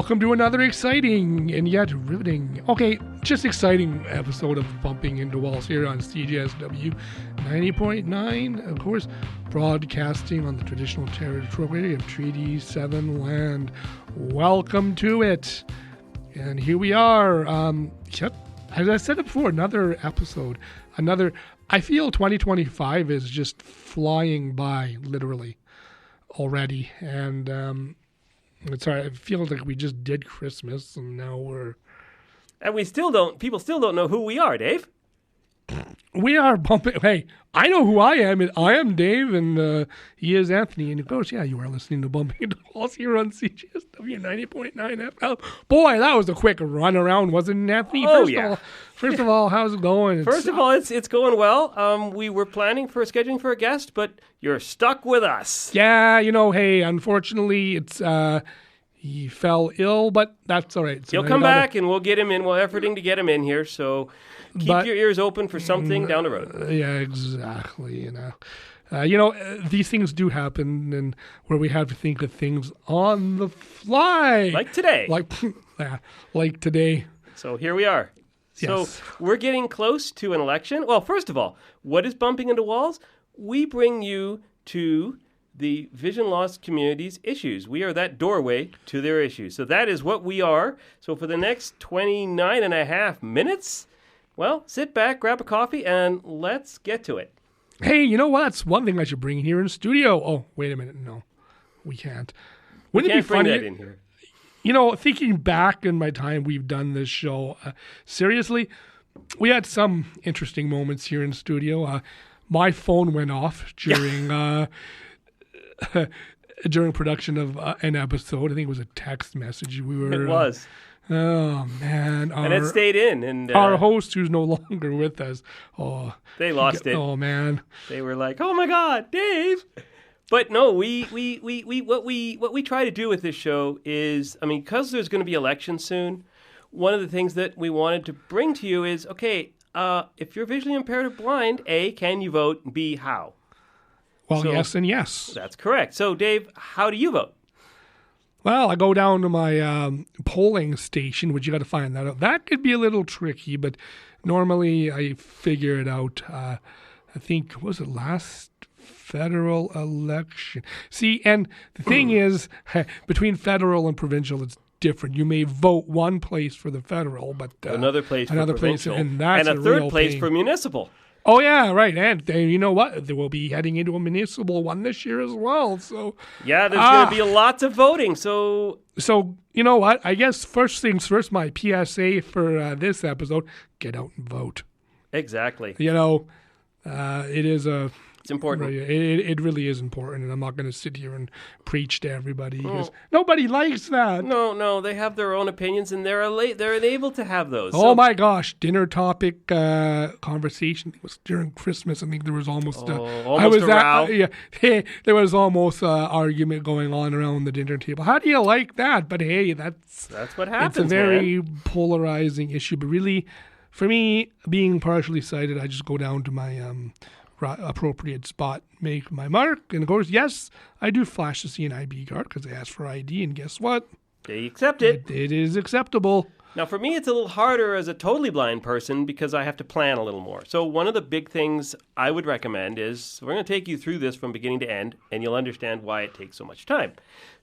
welcome to another exciting and yet riveting, just exciting episode of Bumping Into Walls here on CJSW 90.9, of course, broadcasting on the traditional territory of Treaty 7 land. Welcome to it. And here we are. As I said it before, another episode. I feel 2025 is just flying by, literally, already. And I feel like we just did Christmas, and now we're... And people still don't know who we are, Dave. We are bumping... Hey, I know who I am, and I am Dave, and he is Anthony. And of course, you are listening to Bumping Into Walls here on CJSW 90.9 FM. Boy, that was a quick run around, wasn't it, Anthony? First of all, how's it going? First of all, it's going well. We were scheduling for a guest, but you're stuck with us. Yeah, hey, unfortunately, it's... he fell ill, but that's all right. So he'll come back, and we'll get him in. We're efforting to get him in here, so keep your ears open for something down the road. Yeah, exactly. These things do happen, and where we have to think of things on the fly, like today. Like today. So here we are. Yes. So we're getting close to an election. Well, first of all, what is Bumping Into Walls? We bring you to the vision loss community's issues. We are that doorway to their issues. So that is what we are. So for the next 29 and a half minutes, well, sit back, grab a coffee, and let's get to it. Hey, you know what? That's one thing I should bring here in studio. Oh, wait a minute. No, we can't. Wouldn't it be funny? That in here. Thinking back in my time we've done this show, seriously, we had some interesting moments here in studio. My phone went off during... during production of an episode. I think it was a text message. It was. Oh, man. And it stayed in. And our host, who's no longer with us, they lost it. Oh, man. They were like, "Oh my God, Dave!" But no, what we try to do with this show is, because there's going to be elections soon. One of the things that we wanted to bring to you is, if you're visually impaired or blind, A, can you vote? And B, how? Well, yes and yes. That's correct. So, Dave, how do you vote? Well, I go down to my polling station, which you got to find that out. That could be a little tricky, but normally I figure it out. I think, was it last federal election? See, and the thing is, between federal and provincial, it's different. You may vote one place for the federal, but another place for provincial, and that's a third place for municipal. Oh, yeah, right. And you know what? They will be heading into a municipal one this year as well. So yeah, there's going to be lots of voting. So you know what? I guess first things first, my PSA for this episode, get out and vote. Exactly. It is it's important. It really is important, and I'm not going to sit here and preach to everybody because nobody likes that. No, they have their own opinions, and they're able to have those. Oh my gosh, dinner topic conversation. It was during Christmas. I think there was almost a row. There was almost argument going on around the dinner table. How do you like that? But hey, that's what happens. It's a very polarizing issue, but really, for me, being partially sighted, I just go down to my appropriate spot, make my mark, and of course, yes, I do flash the CNIB card because they ask for ID, and guess what? They accept it. It is acceptable. Now, for me, it's a little harder as a totally blind person because I have to plan a little more. So one of the big things I would recommend is we're going to take you through this from beginning to end, and you'll understand why it takes so much time.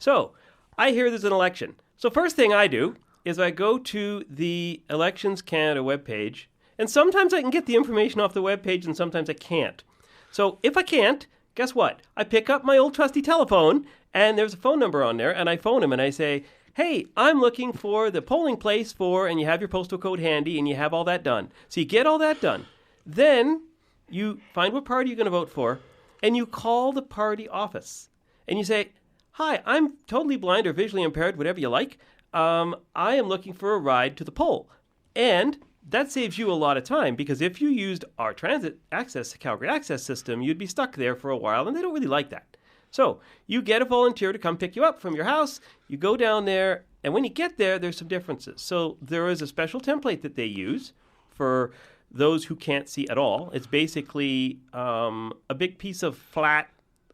So I hear there's an election. So first thing I do is I go to the Elections Canada webpage. And sometimes I can get the information off the webpage, and sometimes I can't. So if I can't, guess what? I pick up my old trusty telephone, and there's a phone number on there, and I phone him, and I say, "Hey, I'm looking for the polling place for," and you have your postal code handy, and you have all that done. So you get all that done. Then you find what party you're going to vote for, and you call the party office. And you say, "Hi, I'm totally blind or visually impaired, whatever you like. I am looking for a ride to the poll." And that saves you a lot of time because if you used our transit access, Calgary access system, you'd be stuck there for a while, and they don't really like that. So you get a volunteer to come pick you up from your house. You go down there, and when you get there, there's some differences. So there is a special template that they use for those who can't see at all. It's basically a big piece of flat,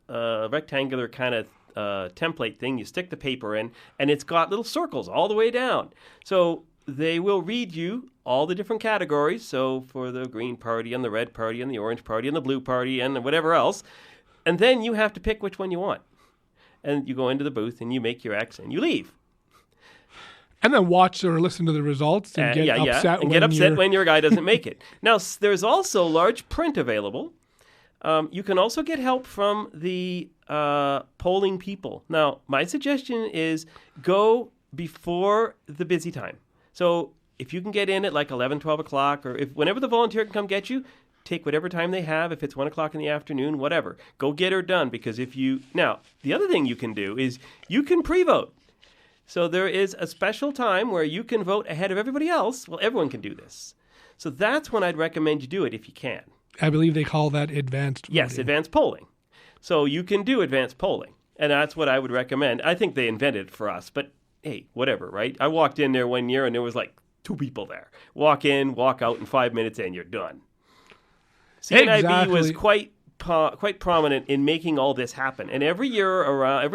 rectangular kind of template thing. You stick the paper in, and it's got little circles all the way down. So they will read you all the different categories. So for the green party and the red party and the orange party and the blue party and whatever else. And then you have to pick which one you want. And you go into the booth and you make your X and you leave. And then watch or listen to the results and get upset when your guy doesn't make it. Now, there's also large print available. You can also get help from the polling people. Now, my suggestion is go before the busy time. So if you can get in at like 11, 12 o'clock, or whenever the volunteer can come get you, take whatever time they have. If it's 1 o'clock in the afternoon, whatever. Go get her done, because now, the other thing you can do is you can pre-vote. So there is a special time where you can vote ahead of everybody else. Well, everyone can do this. So that's when I'd recommend you do it if you can. I believe they call that advanced voting. Yes, advanced polling. So you can do advanced polling, and that's what I would recommend. I think they invented it for us, but hey, whatever, right? I walked in there one year, and there was like 2 people there. Walk in, walk out in 5 minutes, and you're done. CNIB was quite prominent in making all this happen. And every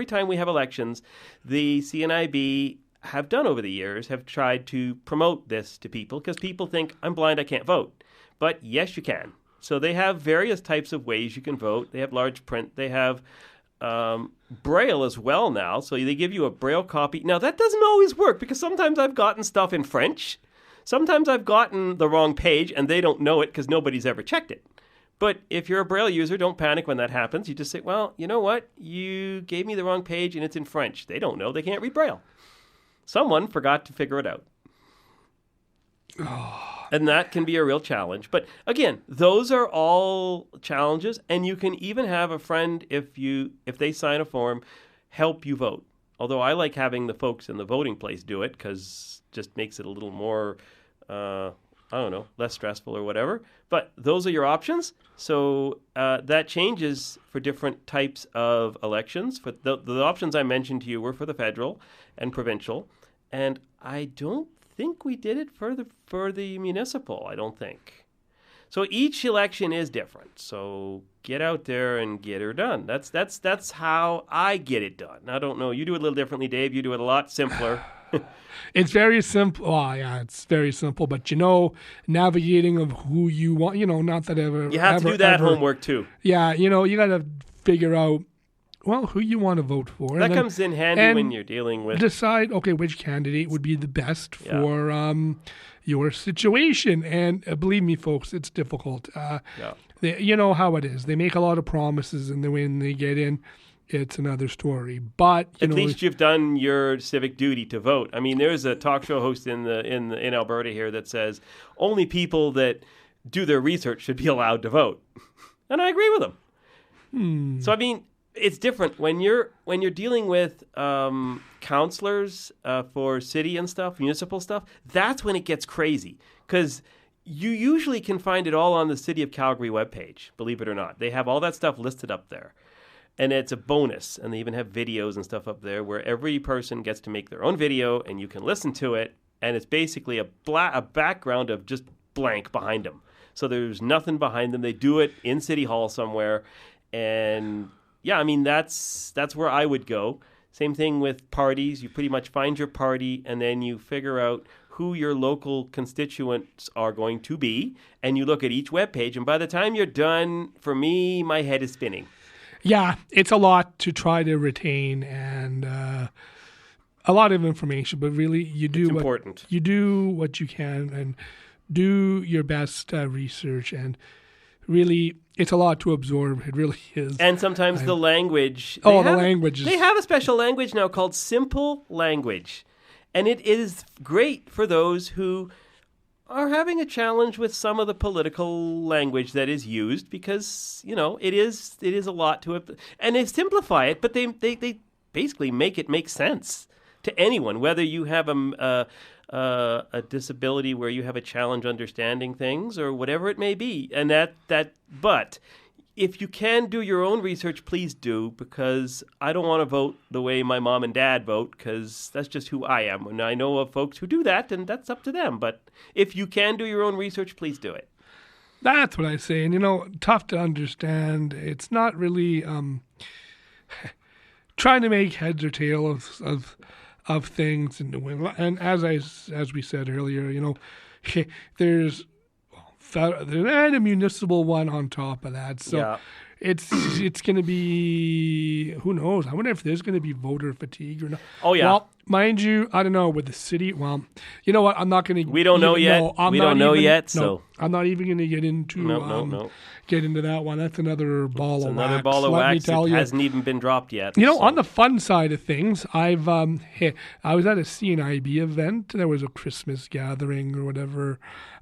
time we have elections, the CNIB have done over the years, have tried to promote this to people, because people think, I'm blind, I can't vote. But yes, you can. So they have various types of ways you can vote. They have large print. They have Braille as well now. So they give you a Braille copy. Now, that doesn't always work, because sometimes I've gotten stuff in French. Sometimes I've gotten the wrong page, and they don't know it because nobody's ever checked it. But if you're a Braille user, don't panic when that happens. You just say, well, you know what? You gave me the wrong page, and it's in French. They don't know. They can't read Braille. Someone forgot to figure it out. And that can be a real challenge. But again, those are all challenges, and you can even have a friend, if they sign a form, help you vote. Although I like having the folks in the voting place do it, because it just makes it a little more less stressful or whatever. But those are your options. So that changes for different types of elections. For the options I mentioned to you were for the federal and provincial. And I don't think we did it for the municipal, I don't think. So each election is different. So get out there and get her done. That's how I get it done. I don't know. You do it a little differently, Dave. You do it a lot simpler. It's very simple. Oh, yeah, it's very simple. But, navigating of who you want, not that ever. You have to do that homework, too. Yeah, you got to figure out, who you want to vote for. That comes in handy when you're dealing with. Decide, which candidate would be the best for your situation. And believe me, folks, it's difficult. You know how it is. They make a lot of promises, and then when they get in, it's another story. But at least you've done your civic duty to vote. I mean, there's a talk show host in Alberta here that says only people that do their research should be allowed to vote, and I agree with him. So I mean, it's different when you're dealing with counselors for city and stuff, municipal stuff. That's when it gets crazy, because you usually can find it all on the City of Calgary webpage. Believe it or not, they have all that stuff listed up there. And it's a bonus, and they even have videos and stuff up there where every person gets to make their own video, and you can listen to it, and it's basically a background of just blank behind them. So there's nothing behind them. They do it in City Hall somewhere, and yeah, I mean, that's where I would go. Same thing with parties. You pretty much find your party, and then you figure out who your local constituents are going to be, and you look at each webpage, and by the time you're done, for me, my head is spinning. Yeah, it's a lot to try to retain, and a lot of information, but really you do what you can and do your best research, and really it's a lot to absorb. It really is. And sometimes the language. The language. They have a special language now called simple language, and it is great for those who are having a challenge with some of the political language that is used, because it is a lot to it, and they simplify it, but they basically make it make sense to anyone, whether you have a disability where you have a challenge understanding things or whatever it may be, and but if you can do your own research, please do, because I don't want to vote the way my mom and dad vote, because that's just who I am. And I know of folks who do that, and that's up to them. But if you can do your own research, please do it. That's what I say. And, tough to understand. It's not really trying to make heads or tails of things, and as we said earlier, there's and a municipal one on top of that, so. Yeah. It's going to be, who knows? I wonder if there's going to be voter fatigue or not. Oh, yeah. Well, mind you, I don't know, with the city, well, you know what? I'm not going to. We don't know yet. We don't know yet, so. I'm not even going to get into get into that one. That's another ball of wax. Another ball of wax. Let me tell it you. Hasn't even been dropped yet. On the fun side of things, I was at a CNIB event. There was a Christmas gathering or whatever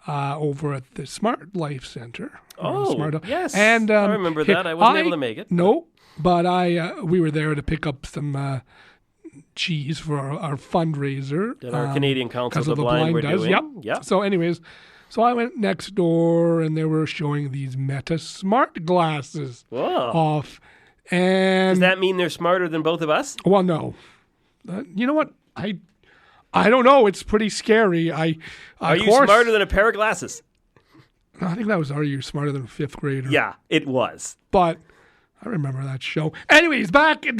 over at the Smart Life Center. Yes. And I remember that. I wasn't able to make it. No, but we were there to pick up some cheese for our fundraiser that our Canadian Council of the Blind were does. doing. Yep. So anyways, I went next door and they were showing these Meta smart glasses off. And does that mean they're smarter than both of us? Well, no. You know what? I don't know. It's pretty scary. Are you smarter than a pair of glasses? I think that was Are You Smarter Than a Fifth Grader? Yeah, it was. But I remember that show. Anyways, back to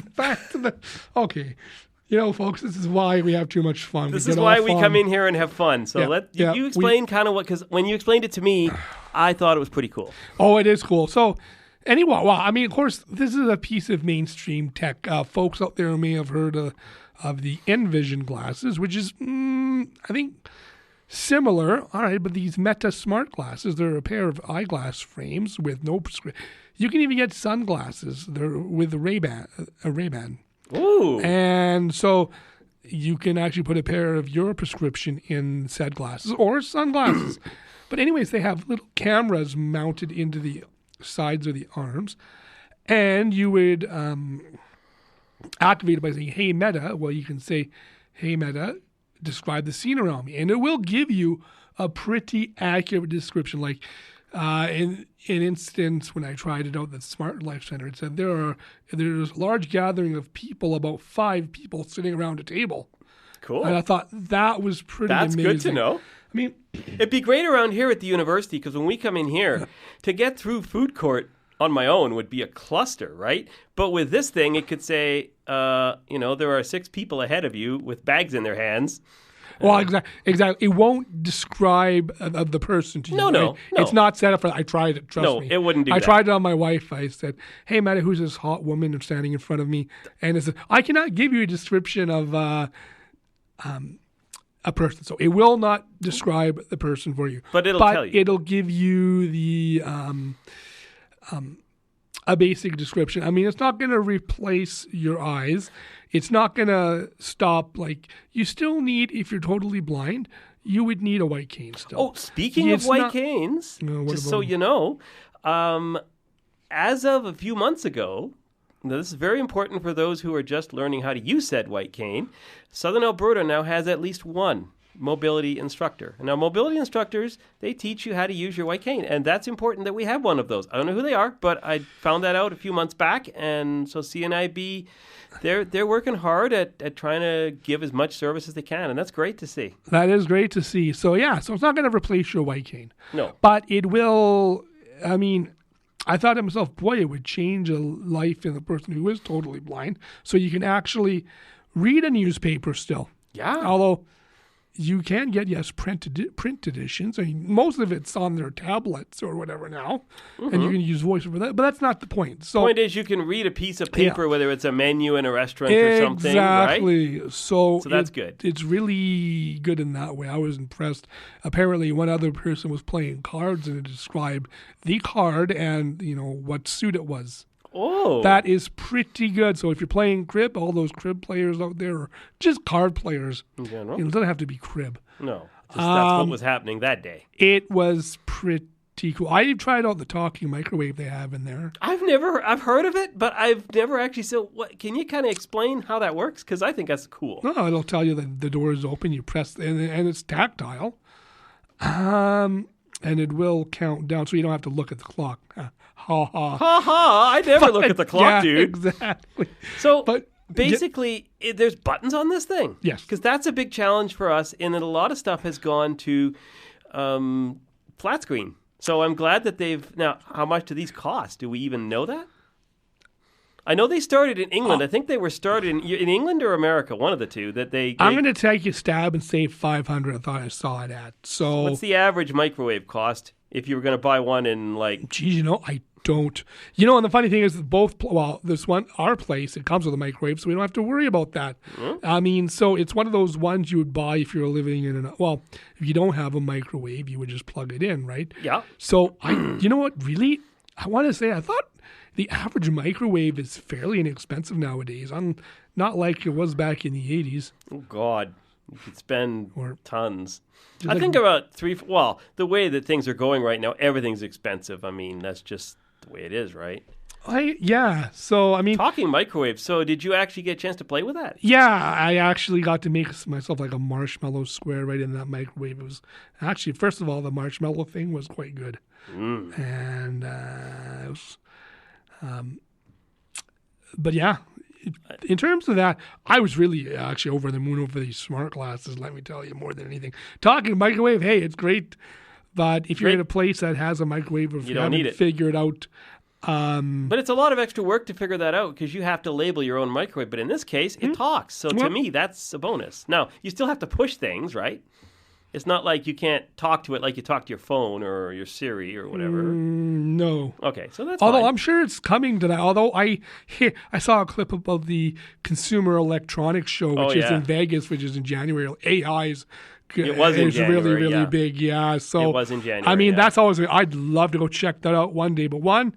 the... Okay. Folks, this is why we have too much fun. This is why we come in here and have fun. So you explain kind of what... Because when you explained it to me, I thought it was pretty cool. Oh, it is cool. So anyway, well, I mean, of course, this is a piece of mainstream tech. Folks out there may have heard of the Envision glasses, which is, I think... similar, all right, but these Meta smart glasses, they're a pair of eyeglass frames with no prescription. You can even get sunglasses. They're with a Ray-Ban. Ooh. And so you can actually put a pair of your prescription in said glasses or sunglasses. But anyways, they have little cameras mounted into the sides of the arms. And you would activate it by saying, hey, Meta. Well, you can say, hey, Meta, describe the scene around me, and it will give you a pretty accurate description. Like in an instance when I tried it out at the Smart Life Center, it said there's a large gathering of people, about 5 people sitting around a table. Cool. And I thought that was pretty amazing. That's good to know. I mean, it'd be great around here at the university because when we come in here to get through food court on my own would be a cluster, right? But with this thing, it could say, there are 6 people ahead of you with bags in their hands. Well, exactly. It won't describe the person to you. No. It's not set up for that. I tried it. Trust me. No, it wouldn't do that. I tried it on my wife. I said, hey, Matt, who's this hot woman standing in front of me? And it said, I cannot give you a description of a person. So it will not describe the person for you. But it'll tell you. It'll give you the a basic description. I mean, it's not going to replace your eyes. It's not going to stop. Like, you still need, if you're totally blind, you would need a white cane still. Oh, speaking of white canes, just so you know, as of a few months ago, now this is very important for those who are just learning how to use said white cane, Southern Alberta now has at least one mobility instructor. And now mobility instructors, they teach you how to use your white cane, and that's important that we have one of those. I don't know who they are, but I found that out a few months back, and so CNIB, they're working hard at trying to give as much service as they can, and that's great to see. That is great to see. So it's not going to replace your white cane. No. But it will, I mean, I thought to myself, boy, it would change a life in the person who is totally blind, so you can actually read a newspaper still. Yeah. Although you can get, print editions. I mean, most of it's on their tablets or whatever now, and you can use voice for that. But that's not the point. So, the point is you can read a piece of paper, whether it's a menu in a restaurant or something, right? Exactly. So that's good. It's really good in that way. I was impressed. Apparently, one other person was playing cards, and it described the card and, what suit it was. Oh. That is pretty good. So if you're playing crib, all those crib players out there, or just card players, in general? It doesn't have to be crib. No. That's what was happening that day. It was pretty cool. I tried out the talking microwave they have in there. I've heard of it, but I've never actually. So what, can you kind of explain how that works? Because I think that's cool. No, it'll tell you that the door is open. You press, and it's tactile. And it will count down, so you don't have to look at the clock. Ha ha. Ha ha. I never look at the clock, dude. Exactly. So, basically, there's buttons on this thing. Yes. Because that's a big challenge for us, in that a lot of stuff has gone to flat screen. So I'm glad that now, how much do these cost? Do we even know that? I know they started in England. I think they were started in England or America, one of the two. I'm going to take a stab and say 500. I thought I saw it at. So what's the average microwave cost if you were going to buy one in like? Geez, I don't. And the funny thing is, this one, our place, it comes with a microwave, so we don't have to worry about that. Mm-hmm. So it's one of those ones you would buy if you're living in if you don't have a microwave, you would just plug it in, right? Yeah. So you know what? Really, I want to say I thought the average microwave is fairly inexpensive nowadays. Not like it was back in the 80s. Oh God, you could spend tons. I think about the way that things are going right now, everything's expensive. I mean, that's just the way it is, right? So talking microwave. So did you actually get a chance to play with that? Yeah, I actually got to make myself like a marshmallow square right in that microwave. It was actually, first of all, the marshmallow thing was quite good, and it was. But yeah, in terms of that, I was really actually over the moon over these smart glasses. Let me tell you, more than anything, talking microwave. Hey, it's great. But if you're in a place that has a microwave, if you don't need it, figure it out. But it's a lot of extra work to figure that out because you have to label your own microwave. But in this case, it talks. So to me, that's a bonus. Now, you still have to push things, right? It's not like you can't talk to it like you talk to your phone or your Siri or whatever. No. Okay, so that's Although fine. I'm sure it's coming to that. Although I saw a clip of the Consumer Electronics Show, which is in Vegas, which is in January. AI's. It was in January, really big, yeah. So it was in January. That's always. I'd love to go check that out one day, but one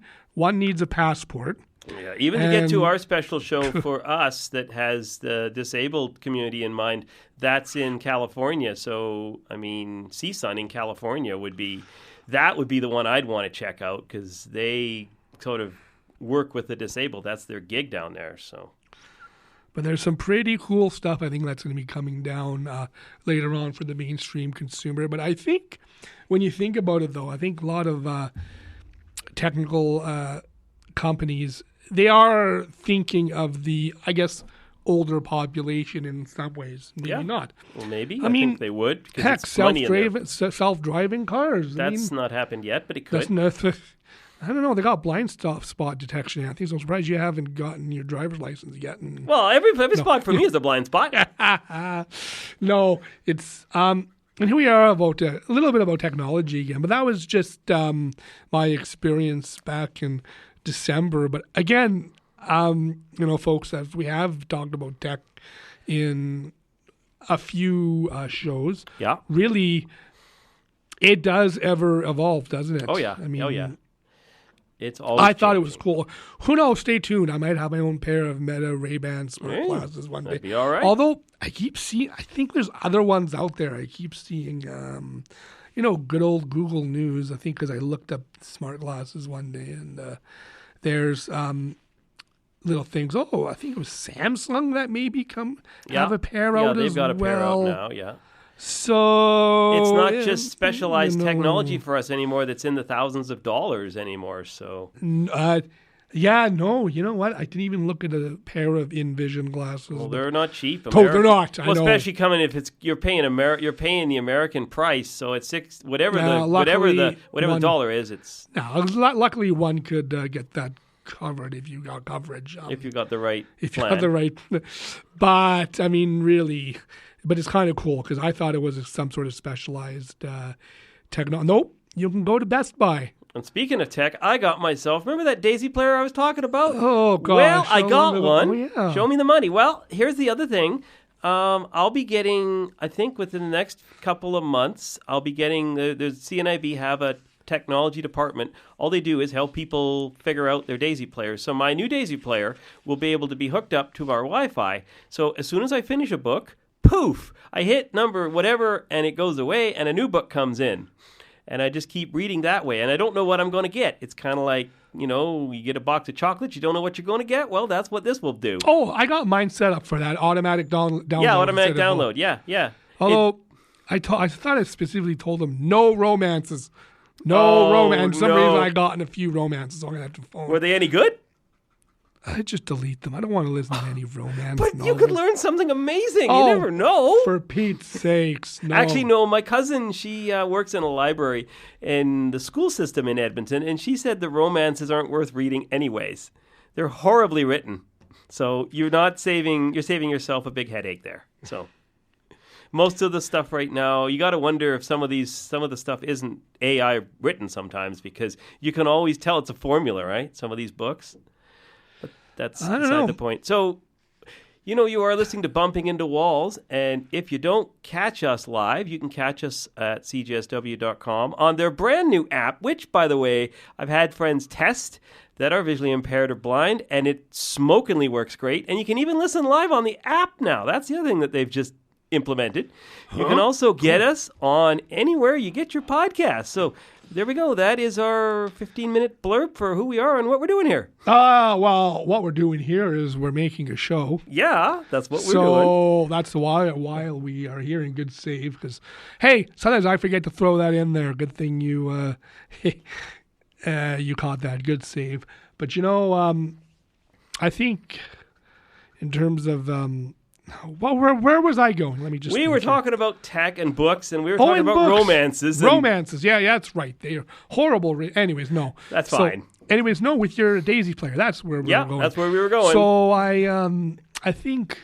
needs a passport. Yeah, even to get to our special show for us that has the disabled community in mind, that's in California. So CSUN in California would be the one I'd want to check out because they sort of work with the disabled. That's their gig down there. So. But there's some pretty cool stuff I think that's going to be coming down later on for the mainstream consumer. But I think when you think about it, though, I think a lot of technical companies, they are thinking of the, I guess, older population in some ways. Maybe not. Well, maybe. I think they would. Heck, self-driving cars. That's not happened yet, but it could. I don't know. They got blind spot detection. I think I'm surprised you haven't gotten your driver's license yet. Well, every spot for me is a blind spot. No, it's and here we are about a little bit about technology again. But that was just my experience back in December. But again, folks, as we have talked about tech in a few shows, really, it does ever evolve, doesn't it? Oh yeah. It's always I thought it was cool. Who knows? Stay tuned. I might have my own pair of Meta Ray-Ban smart glasses one day. That'd be all right. Although I keep seeing, I think there's other ones out there. I keep seeing, good old Google News. I think because I looked up smart glasses one day, and there's little things. Oh, I think it was Samsung that maybe have a pair out as well. Yeah, they've got a pair out now. Yeah. So it's not just specialized technology for us anymore that's in the thousands of dollars anymore. So you know what? I didn't even look at a pair of InVision glasses. Well, they're not cheap. They're not. I know. Especially coming if you're paying the American price, so it's whatever the dollar is. It's luckily one could get that covered if you got coverage. If you got the right but really. But it's kind of cool because I thought it was some sort of specialized technology. Nope, you can go to Best Buy. And speaking of tech, I got myself, remember that Daisy player I was talking about? Oh, gosh. Well, I got one. Oh, yeah. Show me the money. Well, here's the other thing. I'll be getting, I think within the next couple of months, I'll be getting, the CNIB have a technology department. All they do is help people figure out their Daisy players. So my new Daisy player will be able to be hooked up to our Wi-Fi. So as soon as I finish a book, poof, I hit number whatever and it goes away and a new book comes in. And I just keep reading that way. And I don't know what I'm going to get. It's kind of like, you get a box of chocolates, you don't know what you're going to get. Well, that's what this will do. Oh, I got mine set up for that automatic download. Yeah, automatic download. Yeah. Although I thought I specifically told them no romances. No romance. For some reason I gotten a few romances. So I'm going to have to phone. Were they any good? I just delete them. I don't want to listen to any romance. But you could learn something amazing. You never know. For Pete's sakes, no. Actually, no. My cousin, she works in a library in the school system in Edmonton, and she said the romances aren't worth reading anyways. They're horribly written. So you're saving yourself a big headache there. So most of the stuff right now, you got to wonder if some of the stuff isn't AI written sometimes, because you can always tell it's a formula, right? Some of these books. But that's beside the point. So, you are listening to Bumping Into Walls, and if you don't catch us live, you can catch us at cjsw.com on their brand new app, which, by the way, I've had friends test that are visually impaired or blind, and it smokingly works great. And you can even listen live on the app now. That's the other thing that they've just implemented. You can also get us on anywhere you get your podcast. So there we go. That is our 15-minute blurb for who we are and what we're doing here. Well, what we're doing here is we're making a show. Yeah, that's what we're doing. So that's while we are here in good save, because, hey, sometimes I forget to throw that in there. Good thing you you caught that. Good save. But, I think in terms of... where was I going? Let me just... We were talking about tech and books, and we were talking about books. romances. Romances, yeah, that's right. They are horrible. Anyways, no. That's fine. Anyways, no, with your Daisy player, that's where we were going. Yeah, that's where we were going. So I think...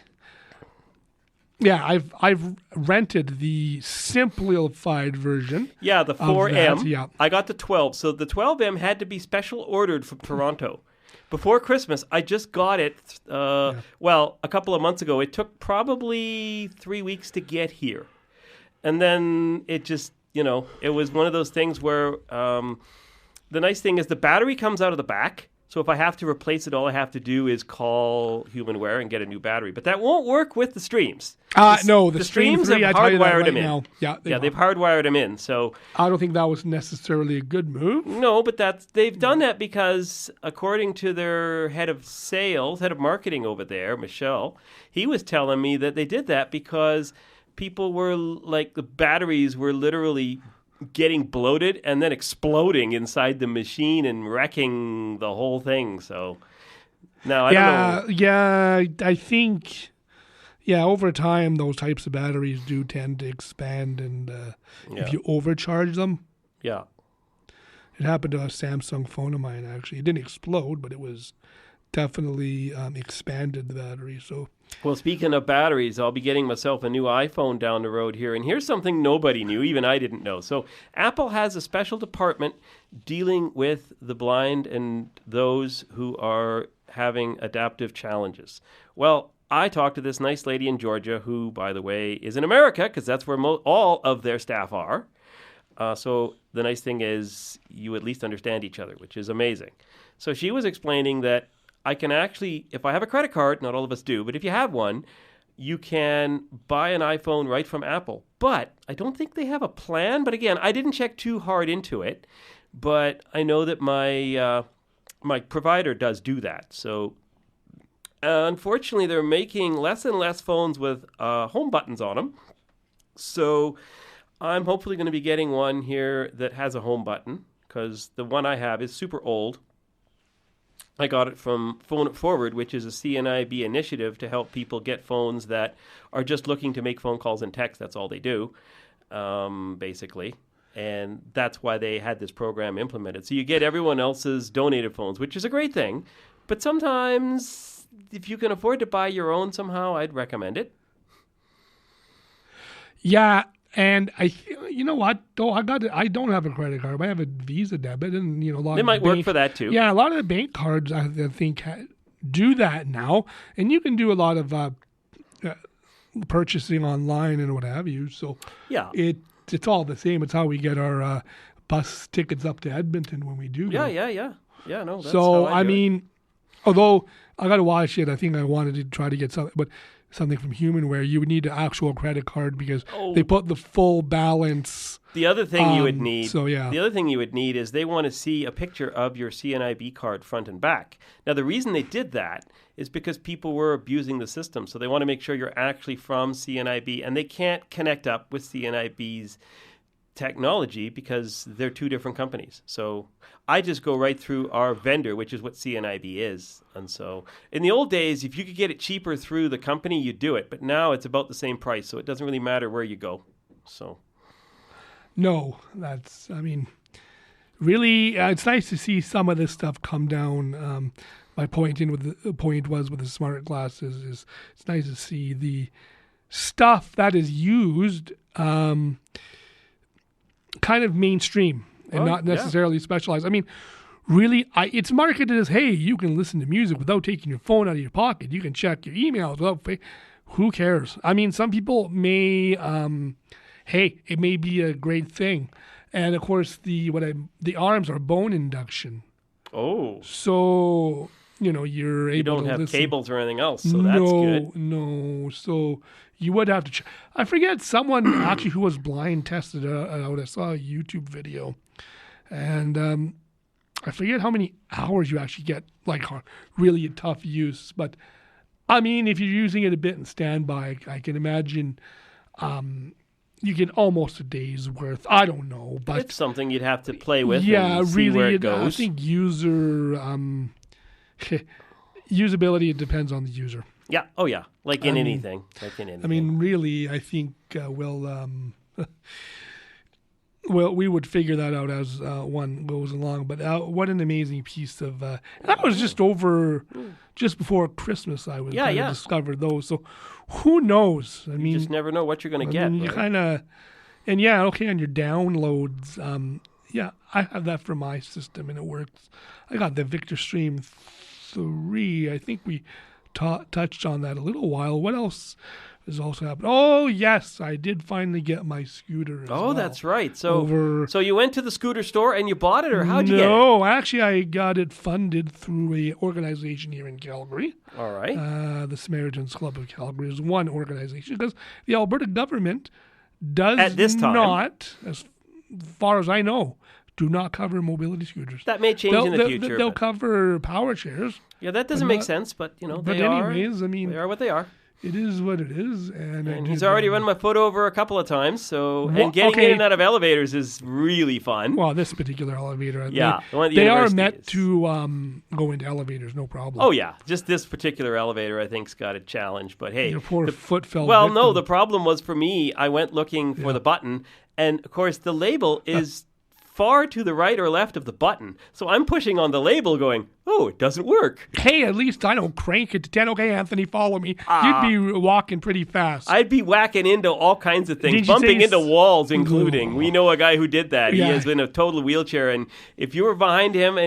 Yeah, I've rented the simplified version. Yeah, the 4M. Yeah. I got the 12. So the 12M had to be special ordered from Toronto. Before Christmas, I just got it, a couple of months ago. It took probably 3 weeks to get here. And then it just, it was one of those things where the nice thing is the battery comes out of the back. So if I have to replace it, all I have to do is call Humanware and get a new battery. But that won't work with the streams. No, the streams have hardwired them in. Now. Yeah, they've hardwired them in. So I don't think that was necessarily a good move. No, but they've done that because, according to their head of marketing over there, Michelle, he was telling me that they did that because people were the batteries were literally getting bloated and then exploding inside the machine and wrecking the whole thing. So now I don't know. Yeah, I think over time those types of batteries do tend to expand, and if you overcharge them. Yeah. It happened to a Samsung phone of mine, actually. It didn't explode, but it was definitely expanded the battery. So, well, speaking of batteries, I'll be getting myself a new iPhone down the road here. And here's something nobody knew, even I didn't know. So Apple has a special department dealing with the blind and those who are having adaptive challenges. Well, I talked to this nice lady in Georgia who, by the way, is in America, because that's where all of their staff are. So the nice thing is you at least understand each other, which is amazing. So she was explaining that I can actually, if I have a credit card, not all of us do, but if you have one, you can buy an iPhone right from Apple. But I don't think they have a plan. But again, I didn't check too hard into it. But I know that my provider does do that. So unfortunately, they're making less and less phones with home buttons on them. So I'm hopefully going to be getting one here that has a home button, because the one I have is super old. I got it from Phone It Forward, which is a CNIB initiative to help people get phones that are just looking to make phone calls and text. That's all they do, basically. And that's why they had this program implemented. So you get everyone else's donated phones, which is a great thing. But sometimes, if you can afford to buy your own somehow, I'd recommend it. Yeah. And you know what? Though I don't have a credit card, but I have a Visa debit, and a lot. They might work for that too. Yeah, a lot of the bank cards I think do that now, and you can do a lot of purchasing online and what have you. So yeah, it's all the same. It's how we get our bus tickets up to Edmonton when we do. Yeah. No. That's so how I mean, although I got to watch it, I think I wanted to try to get something from Humanware. You would need an actual credit card because they put the full balance. The other thing you would need. So yeah. The other thing you would need is they want to see a picture of your CNIB card front and back. Now the reason they did that is because people were abusing the system. So they want to make sure you're actually from CNIB, and they can't connect up with CNIB's technology because they're two different companies. So I just go right through our vendor, which is what CNIB is. And so in the old days, if you could get it cheaper through the company, you'd do it. But now it's about the same price, so it doesn't really matter where you go. So no, really, it's nice to see some of this stuff come down. my point was with the smart glasses is it's nice to see the stuff that is used kind of mainstream and not necessarily specialized. I mean, really, it's marketed as, hey, you can listen to music without taking your phone out of your pocket. You can check your emails without. Who cares? I mean, some people may, hey, it may be a great thing, and of course the arms are bone induction. Oh, so you're able. You don't to have listen. cables or anything else, so that's good. No, so you would have to. I forget someone actually who was blind tested it out. I saw a YouTube video, and I forget how many hours you actually get, like really tough use. But I mean, if you're using it a bit in standby, I can imagine you get almost a day's worth. I don't know, but it's something you'd have to play with. Yeah, and see really, where it goes. I think usability, it depends on the user. Yeah. Oh, yeah. Like in anything. I mean, really, I think well, we would figure that out as one goes along. But what an amazing piece of... that was just before Christmas I was discovered those. So who knows? I mean, you just never know what you're going to get. You kind of... And yeah, okay, on your downloads, I have that for my system and it works. I got the Victor Stream 3. I think we touched on that a little while. What else has also happened? Oh, yes, I did finally get my scooter as well. That's right. So you went to the scooter store and you bought it, or how'd you get it? No, actually, I got it funded through a organization here in Calgary. All right. The Samaritans Club of Calgary is one organization, because the Alberta government does at this time not, as far as I know, do not cover mobility scooters. That may change in the future. They'll cover power shares. Yeah, that doesn't make sense, but they are what they are. It is what it is. And he's already run my foot over a couple of times, so and getting in and out of elevators is really fun. Well, this particular elevator, they are meant to go into elevators, no problem. Oh, yeah. Just this particular elevator, I think, has got a challenge. But hey, your poor foot fell. Well, no, the problem was for me, I went looking for the button, and of course, the label is far to the right or left of the button. So I'm pushing on the label going, oh, it doesn't work. Hey, at least I don't crank it to 10. Okay, Anthony, follow me. You'd be walking pretty fast. I'd be whacking into all kinds of things, bumping into walls, including. We know a guy who did that. Yeah. He is in a total wheelchair, and if you were behind him,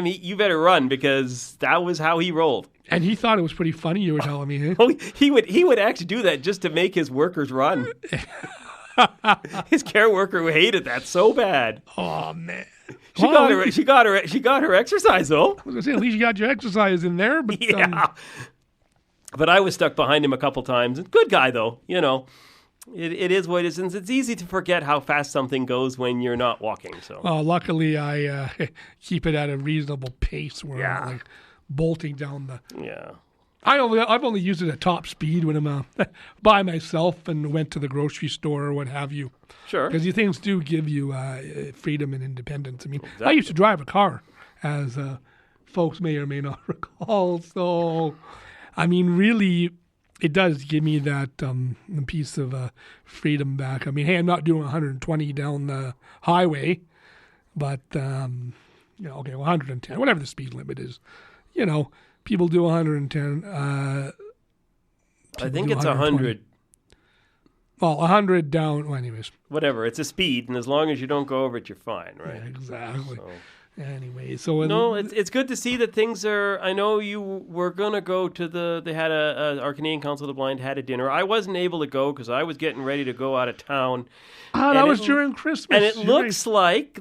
you better run, because that was how he rolled. And he thought it was pretty funny, you were telling me. Oh, he would actually do that just to make his workers run. His care worker hated that so bad. Oh man, she got her exercise though. I was gonna say, at least you got your exercise in there. But but I was stuck behind him a couple times. Good guy though, It is what it is, and it's easy to forget how fast something goes when you're not walking. So, luckily I keep it at a reasonable pace where I'm like bolting down the. Yeah. I've only used it at top speed when I'm by myself and went to the grocery store or what have you. Sure. Because these things do give you freedom and independence. I mean, exactly. I used to drive a car, as folks may or may not recall. So, I mean, really, it does give me that piece of freedom back. I mean, hey, I'm not doing 120 down the highway, but, 110, whatever the speed limit is, People do 110. I think it's 100. Well, 100 down. Well, anyways. Whatever. It's a speed, and as long as you don't go over it, you're fine, right? Yeah, exactly. So. Anyway, so... No, it's good to see that things are... I know you were going to go to they had our Canadian Council of the Blind had a dinner. I wasn't able to go because I was getting ready to go out of town. That was during Christmas. And it looks like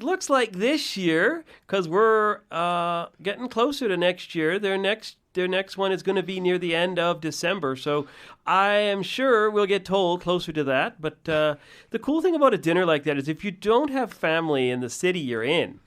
this year, because we're getting closer to next year, their next one is going to be near the end of December. So I am sure we'll get told closer to that. But the cool thing about a dinner like that is if you don't have family in the city you're in,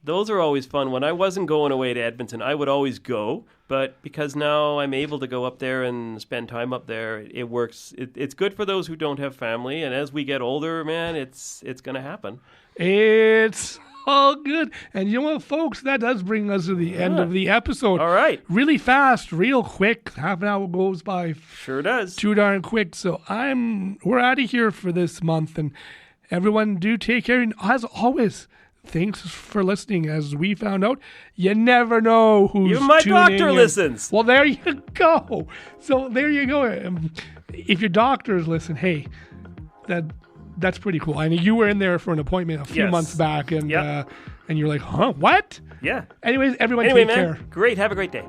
those are always fun. When I wasn't going away to Edmonton, I would always go. But because now I'm able to go up there and spend time up there, it works. It's good for those who don't have family. And as we get older, man, it's going to happen. It's all good. And you know what, folks? That does bring us to the end of the episode. All right. Really fast, real quick. Half an hour goes by. Sure does. Too darn quick. So we're out of here for this month. And everyone do take care. And as always, thanks for listening. As we found out, you never know who's Even my tuning doctor in. listens. Well, there you go. So there you go. If your doctors listen, hey, that's pretty cool. I mean, you were in there for an appointment a few Yes. months back, and Yep. and you're like, huh, what? Yeah. Anyways, everyone Anyway, take man, care. great. Have a great day.